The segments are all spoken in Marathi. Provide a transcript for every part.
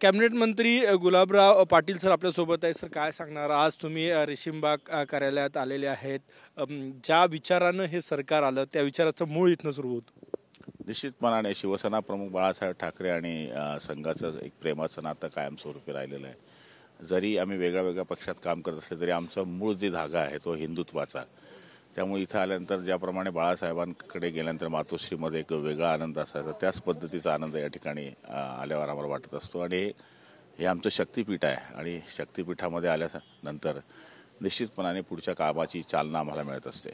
कॅबिनेट मंत्री गुलाबराव पाटील सर आपल्यासोबत आहे. सर काय सांगणार, आज तुम्ही रेशीमबाग कार्यालयात आलेले आहेत. ज्या विचारानं हे सरकार आलं त्या विचाराचं मूळ इथनं सुरू होतं. निश्चितपणाने शिवसेना प्रमुख बाळासाहेब ठाकरे आणि संघाचं एक प्रेमाचं नातं कायमस्वरूपी राहिलेलं आहे. जरी आम्ही वेगळ्या पक्षात काम करत असले तरी आमचा मूळ जे धागा आहे तो हिंदुत्वाचा. त्यामुळे इथं आल्यानंतर ज्याप्रमाणे बाळासाहेबांकडे गेल्यानंतर मातोश्रीमध्ये एक वेगळा आनंद असायचा त्याच पद्धतीचा आनंद या ठिकाणी आल्यावर आम्हाला वाटत असतो. आणि हे आमचं शक्तिपीठ आहे आणि शक्तिपीठामध्ये आल्यानंतर निश्चितपणाने पुढच्या कामाची चालना आम्हाला मिळत असते.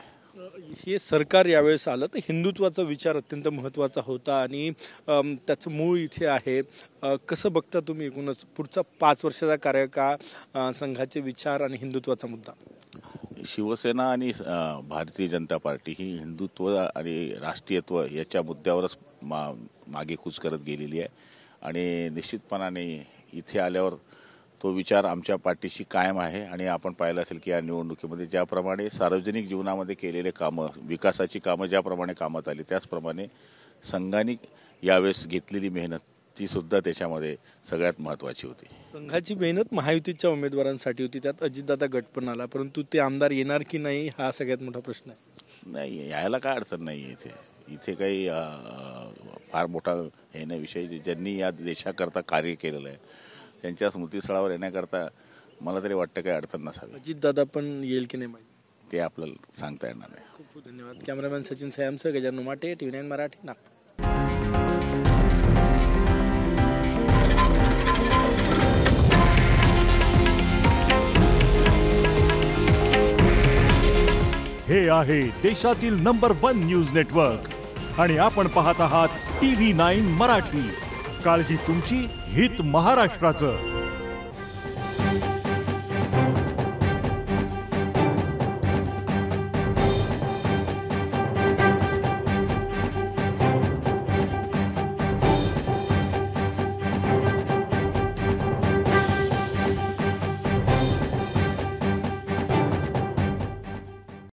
हे सरकार यावेळेस आलं तर हिंदुत्वाचा विचार अत्यंत महत्त्वाचा होता आणि त्याचं मूळ इथे आहे. कसं बघता तुम्ही एकूणच पुढचा 5 वर्षाचा कार्यकाळ, संघाचे विचार आणि हिंदुत्वाचा मुद्दा? शिवसेना आणि भारतीय जनता पार्टी ही हिंदुत्व आणि राष्ट्रीयत्व याच्या मुद्द्यावरच मागे कूच करत गेलेली आहे. आणि निश्चितपणाने इथे आल्यावर तो विचार आमच्या पाठीशी कायम आहे. आणि आपण पाहिलं असेल की या निवडणुकीमध्ये ज्याप्रमाणे सार्वजनिक जीवनामध्ये केलेले कामं, विकासाची कामं ज्याप्रमाणे कामात आली त्याचप्रमाणे संघाने यावेळेस घेतलेली मेहनत ती सुद्धा त्याच्यामध्ये सगळ्यात महत्त्वाची होती. संघाची मेहनत महायुतीच्या उमेदवारांसाठी होती, त्यात अजितदादा गट पण आला, परंतु ते आमदार येणार की नाही हा सगळ्यात मोठा प्रश्न आहे. नाही, यायला काय अडचण नाही आहे. इथे काही फार मोठा हे नाही विषय. ज्यांनी या देशाकरता कार्य केलेलं आहे त्यांच्या स्मृतीस्थळावर येण्याकरता मला तरी वाटतं काही अडचण नसावी. अजितदादा पण येईल की नाही माहिती, ते आपल्याला सांगता येणार नाही. खूप खूप धन्यवाद. कॅमेरामॅन सचिन सयामसह गजानन उमाटे, TV9 मराठी, नागपूर. हे आहे देशातील नंबर 1 न्यूज नेटवर्क आणि आपण पाहत आहात TV9 मराठी. काळजी तुमची, हित महाराष्ट्राचं.